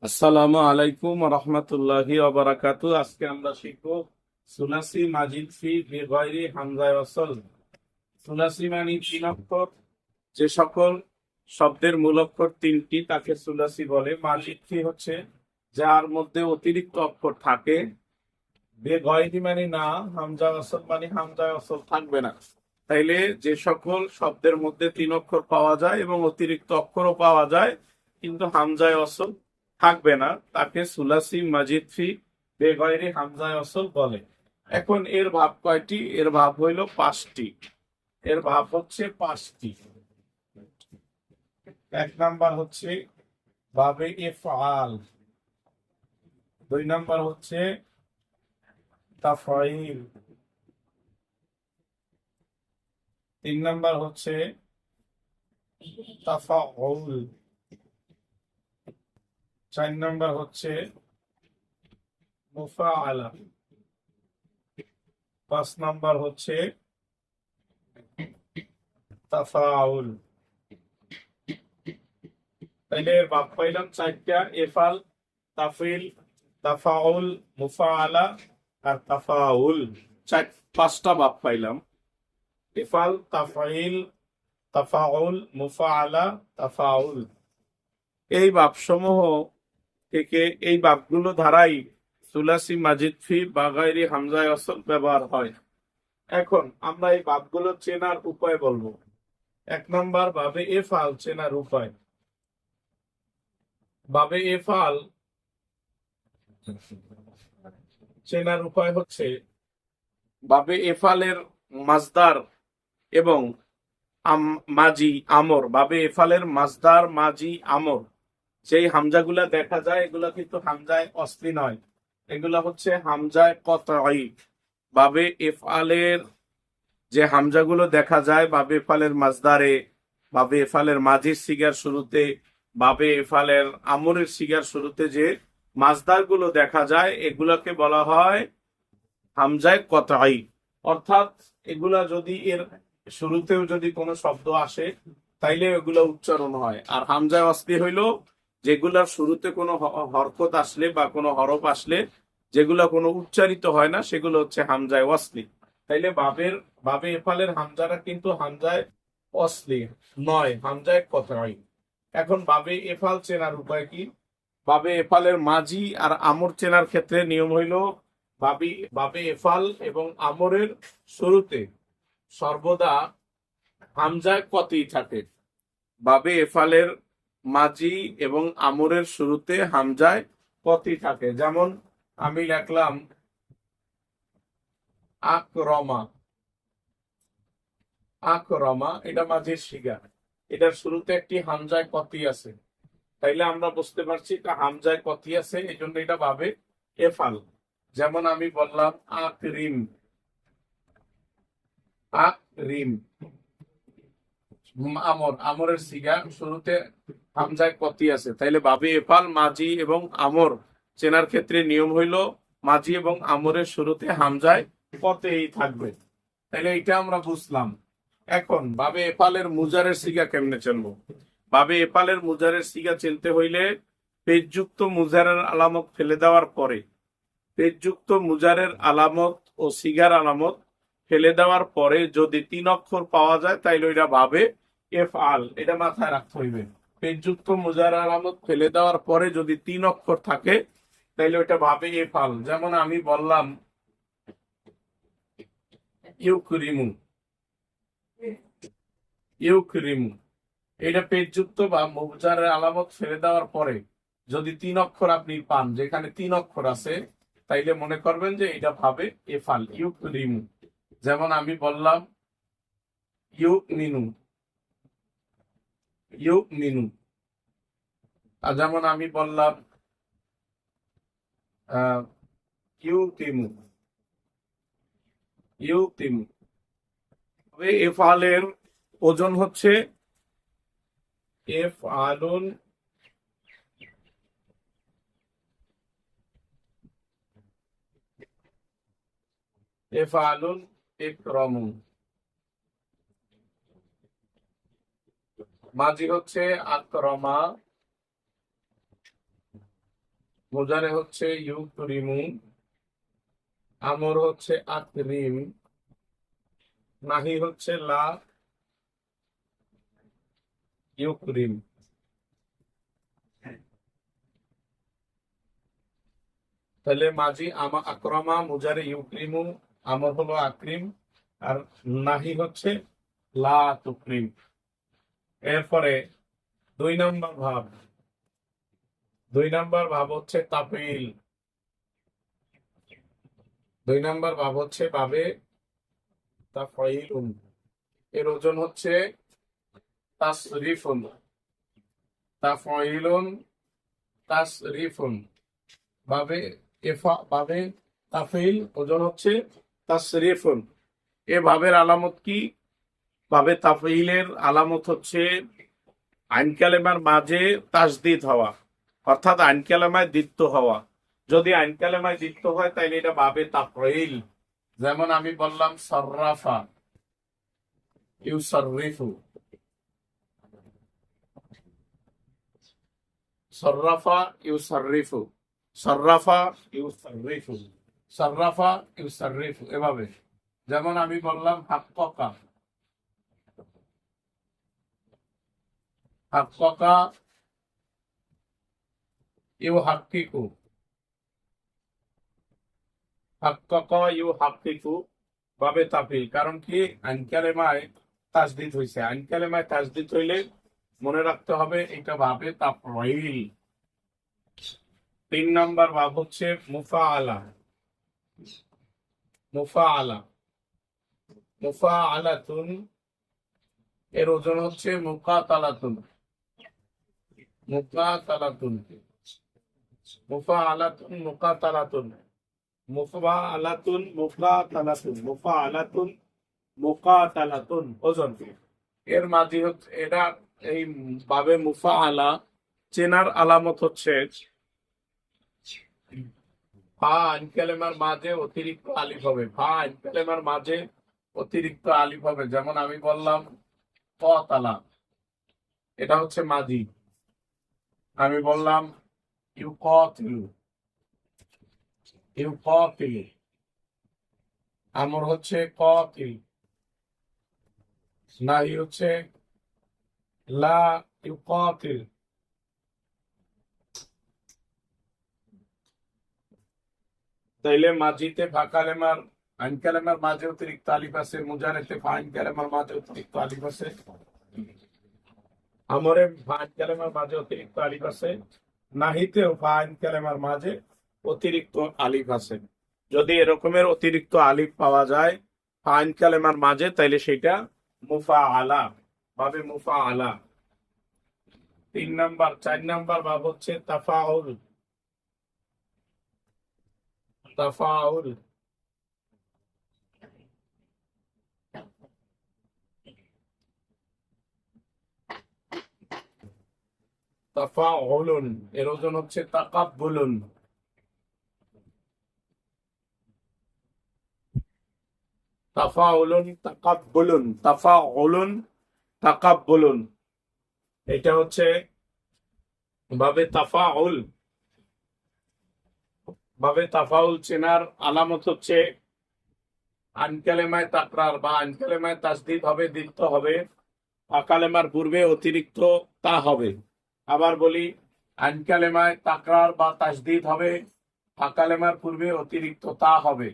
আসসালামু আলাইকুম রহমতুল্লাহি ওয়া আজকে আমরা শিখবো সুলাসি মাজিদ ফি বিগয়রি হামজায় ওয়াসল। সুলাসি মানে তিন অক্ষর, যে সকল শব্দের মূল অক্ষর তিনটি তাকে সুলাসি বলে। মাজিদ ফি হচ্ছে যার মধ্যে অতিরিক্ত অক্ষর থাকে। বেগয়রি মানে না, হামজা ওয়াসল মানে হামজা ওয়াসল থাকবে না। তাইলে যে সকল শব্দের মধ্যে তিন অক্ষর পাওয়া যায় এবং অতিরিক্ত অক্ষরও পাওয়া যায় কিন্তু হামজায় ওয়াসল থাকবে না, তাকে সুলাসি মাজিদ ফি বেগয়রি হামজায় ওয়াসল বলে। এখন এর ভাব কয়টি? এর ভাব হইল পাঁচটি। এর ভাব হচ্ছে পাঁচটি। এক নাম্বার হচ্ছে বাবে ইফআল, দুই নাম্বার হচ্ছে তাফাইল, তিন নাম্বার হচ্ছে তাফাউল, চার নাম্বার হচ্ছে মুফাআলা, পাঁচ নাম্বার হচ্ছে তাফাউল। তাইলে এর ভাব পাইলাম চারটা: এফাল, তাফিল, তাফাউল, মুফাআলা আর তাফাউল। পাঁচটা ভাব পাইলাম: এফাল, তাফাইল, তাফাউল, মুফাআলা, তাফাউল। এই ভাবসমূহ থেকে এই ভাবগুলো ধারাই সুলাসি মাজিদ ফি বা গায়রি হামজায় ওয়াসল ব্যবহার হয়। এখন আমরা এই ভাবগুলো চেনার উপায় বলবো। এক নাম্বার, বাবে এফাল চেনার উপায়। বাবে এফাল চেনার উপায় হচ্ছে বাবে এফালের মাজদার এবং মাজি আমর। বাবে এফালের মাজদার, মাজি, আমর যেই হামজাগুলা দেখা যায় এগুলা কিন্তু হামজায় অসলি নয়, এগুলা হচ্ছে হামজায় কতঈ। বাবে এফআলের যে হামজাগুলো দেখা যায় বাবে এফালের মাজদারে, বাবে এফালের মাজির সিগার শুরুতে, বাবে এফালের আমরের সিগার শুরুতে যে মাজদার গুলো দেখা যায় এগুলাকে বলা হয় হামজায় কতঈ। অর্থাৎ এগুলা যদি এর শুরুতেও যদি কোনো শব্দ আসে তাইলে এগুলা উচ্চারণ হয়। আর হামজায় অসলি হইল যেগুলার শুরুতে কোনো হরকত আসলে বা কোনো হরফ আসলে যেগুলা কোনো উচ্চারিত হয় না সেগুলো হচ্ছে হামজায় অসলি। তাইলে বাবে এফালের হামজাটা কিন্তু হামজায় অসলি নয়, হামজায় কতঈ। এখন বাবে এফাল চেনার উপায় কি? বাবে এফালের মাজি আর আমর চেনার ক্ষেত্রে নিয়ম হইল বাবে এফাল এবং আমরের শুরুতে সর্বদা হামজায় কতই থাকে। বাবে এফালের মাজি এবং আমরের শুরুতে হামজায় কতই থাকে। যেমন আমি লিখলাম আকরমা, আকরমা এটা মাঝির সিগা, এটার শুরুতে একটি হামজায় কতই আছে। তাইলে আমরা বুঝতে পারছি এটা হামজায় কতই আছে, এই জন্য এটা বাবে এফাল। যেমন আমি বললাম আকরিম, আকরিম আমর, আমরের সিগা শুরুতে হামজায় কতই আছে। তাইলে বাবে এফাল, মাজি এবং আমর চেনার ক্ষেত্রে নিয়ম হইল মাজি এবং আমরের শুরুতে হামজায় কতই থাকবে। তাইলে এটা আমরা বুঝলাম। এখন বাবে এফালের মুজারের সিগা কেমনে চিনবো? বাবে এফালের মুজারের সিগা চিনতে হইলে পেজযুক্ত মুজারের আলামত ফেলে দেওয়ার পরে, পেজযুক্ত মুজারের আলামত ও সিগার আলামত ফেলে দেওয়ার পরে যদি তিন অক্ষর পাওয়া যায় তাইলে ওইটা বাবে এফআল। এটা মাথায় রাখতে হইবে। পেজযুক্ত মুজার আলামত ফেলে দেওয়ার পরে যদি তিন অক্ষর থাকে তাইলে ওইটা বাবে এফআল। যেমন আমি বললাম ইউকরিমু, ইউকরিমু এটা পেজযুক্ত বা মুজারের আলামত ফেলে দেওয়ার পরে যদি তিন অক্ষর আপনি পান, যেখানে তিন অক্ষর আছে, তাইলে মনে করবেন যে এটা ভাবে এফাল, ইউকরিমু। যেমন আমি বললাম ইউকমিনু, ইউকমিনু। আর যেমন আমি বললাম ইউকিমু, ইউকিমু। তবে এফআলের ওজন হচ্ছে এফআলুন, এফআলুন ইকরামু। মাজি হচ্ছে আকরমা, মুজারে হচ্ছে ইউকরিমু, আমর হচ্ছে আকরিম, নাহি হচ্ছে লা ইউকরিম। তাহলে মাজি আকরামা, মুজারে ইউক্রিমু, আমর হলো আকরিম, আর নাহি হচ্ছে লা তুকরিম। এরপরে 2 নম্বর ভাব, 2 নম্বর ভাব হচ্ছে তাফিল। 2 নম্বর ভাব হচ্ছে বাবে তাফাইলুন, এর ওজন হচ্ছে তাসরিফুন। তাফাইলুন, তাসরিফুন, বাবে বাবে তাফিল, ওজন হচ্ছে তাসরিফুন। এ ভাবের আলামত কি? বাবে তাফিলের আলামত হচ্ছে আইন কালেমার মাঝে তাসদিদ হওয়া, অর্থাৎ আইন কালেমায় দ্বিত্ব হওয়া। যদি আইন কালেমায় দ্বিত্ব হয় তাহলে এটা বাবে তাফইল। যেমন আমি বললাম সররাফা ইউসাররিফু, সররাফা ইউসাররিফু, সররাফা ইউসাররিফু, সররাফা ইউসাররিফু, এভাবে। যেমন আমি বললাম হাক্কাকা, হাক্কাকা ইউহাক্কিকু, হাক্কাকা ইউহাক্কিকু, বাবে তাফিল। কারণ কি? আইন কালেমায় তাসদিদ হইছে। আইন কালেমায় তাসদিদ হইলে মনে রাখতে হবে এটা বাবে তাফইল। 3 নম্বর ভাব হচ্ছে মুফাআলা। মুফাআলা, মুফাআলাতুন, এর ওজন হচ্ছে মুকাতালাতুন। মুকাতালাতুন, মুফাআলাতুন, মুকাতালাতুন, মুফাআলাতুন, মুকাতালাতুন, মুফাআলাতুন, মুকাতালাতুন, ওজন। এর মাঝে হচ্ছে এটা, এই বাবে মুফাআলা চেনার আলামত হচ্ছে ফা আইন কালেমার মাঝে অতিরিক্ত আলিফ হবে। ফা আইন কালেমার মাঝে অতিরিক্ত আলিফ হবে। যেমন আমি বললাম কতালা, এটা হচ্ছে মাজি। আমি বললাম ইউকাতিলু, ইউকাতিলু, আমর হচ্ছে কাতিল, নাহি হচ্ছে লা ইউকাতিল। তাইলে মাজিতে ফা কালেমার আইন কালেমার মাঝে অতিরিক্ত আলিফ আছে, মুজারেতে ফা আইন কালেমার মাঝে অতিরিক্ত আলিফ আছে, আমরে ফা আইন কালেমার মাঝে অতিরিক্ত আলিফ আছে, নাহিতেও ফা আইন কালেমার মাঝে অতিরিক্ত আলিফ আছে। যদি এরকমের অতিরিক্ত আলিফ পাওয়া যায় ফা আইন কালেমার মাঝে, তাইলে সেটা মুফাআলা, বাবে মুফাআলা। 3 নম্বর, 4 নম্বর ভাব হচ্ছে তাফাউল। তাফাউল, তাফাউলুন, এর ওজন হচ্ছে তাকাব্বুলুন। তাফাউলুন, তাকাব্বুলুন, তাফাউলুন, তাকাব্বুলুন, এটা হচ্ছে বাবে তাফাউল। বাবে তাফাউল চেনার আলামত হচ্ছে আইন কালেমায় তাকরার বা আইন কালেমায় তাসদিদ হবে, দ্বিত্ব হবে, ফা কালেমার পূর্বে অতিরিক্ত তা হবে। আবার বলি, আইন কালেমায় তাকরার বা তাসদিদ হবে, ফা কালেমার পূর্বে অতিরিক্ত তা হবে।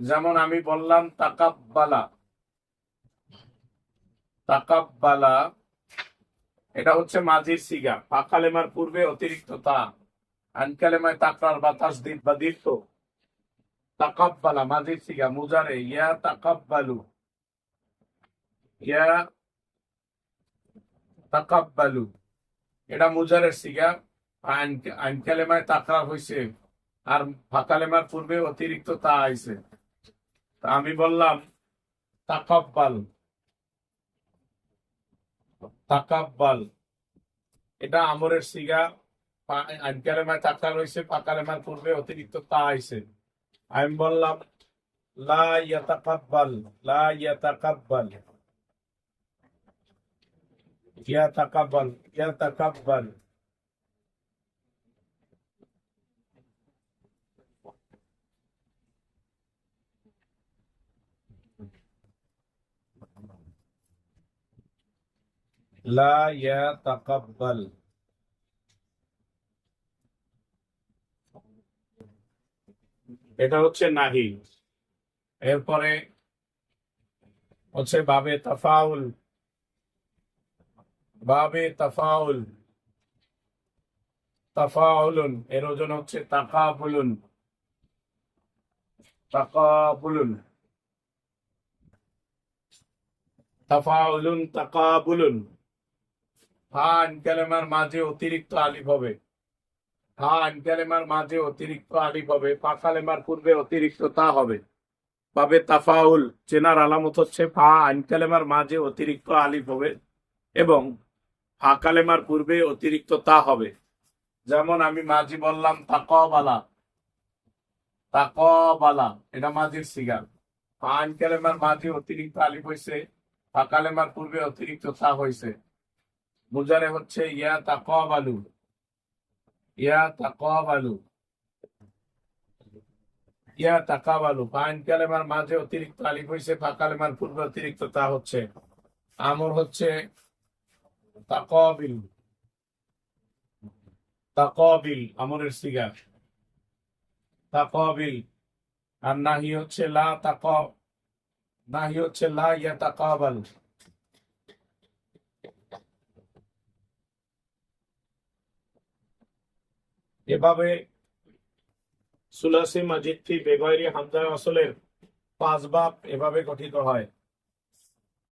যেমন আমি বললাম তাকাব্বালা, তাকাব্বালা, এটা হচ্ছে মাজির সিগা, ফা কালেমার পূর্বে অতিরিক্ত তা, আইন কালেমায় তাকরার বা তাসদিদ বা দ্বিত্ব। তাকাব্বালা মাজির সিগা, মুজারে ইয়া তাকাব্বালু, ইয়া তাকাব্বালু, এটা মুজারের সিগা, আইন আইন কালেমায় তাকরার হইছে, আর ফা কালেমার পূর্বে অতিরিক্ত তা আইছে। তা আমি বললাম তাকাব্বাল, তাকাব্বাল, এটা আমরের সিগা, আইন কালেমায় তাকরার হইছে, ফা কালেমার পূর্বে অতিরিক্ত তা আইছে। আমি বললাম লা ইয়াতাকাব্বাল, লা ইয়াতাকাব্বাল, ইয়াতাকাব্বাল, ইয়াতাকাব্বাল, লা ইয়াতাকাব্বাল, এটা হচ্ছে নাহি। এরপরে হচ্ছে বাবে তাফাউল, বাবে তাফাউল, তাফাউলুন এর ওজন হচ্ছে তাকাবুলুন, তাকাবুলুন, তাফাউলুন তাকাবুলুন। হা আইন কালেমার মাঝে অতিরিক্ত আলিফ হবে, হা আইন কালেমার মাঝে অতিরিক্ত আলিফ হবে, ফা কালেমার পূর্বে অতিরিক্ত তা হবে। বাবে তাফাউল চেনার আলামত হচ্ছে ফা আইন কালেমার মাঝে অতিরিক্ত আলিফ হবে এবং ফা কালেমার পূর্বে অতিরিক্ত তা হবে। যেমন আমি মাঝি বললাম তাকবালা, তাকবালা এটা মাঝির সিগা। ফা আইন কালেমার মাঝে অতিরিক্ত আলিফ হয়েছে, ফা কালেমার পূর্বে অতিরিক্ত তা হয়েছে, বুঝালে হচ্ছে ইয়া তাকবালু, ইয়া তাকবালু, ইয়া তাকাবালু। ফা আইন কালেমার মাঝে অতিরিক্ত আলিফ হয়েছে, ফা কালেমার পূর্বে অতিরিক্ত তা হচ্ছে। আমর হচ্ছে তাকাবিল, তাকাবিল আমরের সিগা, তাকাবিল। আর নাহি হচ্ছে লা তাক, নাহি হচ্ছে লা ইয়াতাকাবাল। এভাবে সুলাসি মাজিদটি বেগয়রি হামজা ওয়াসলের 5 বাব এভাবে গঠিত হয়।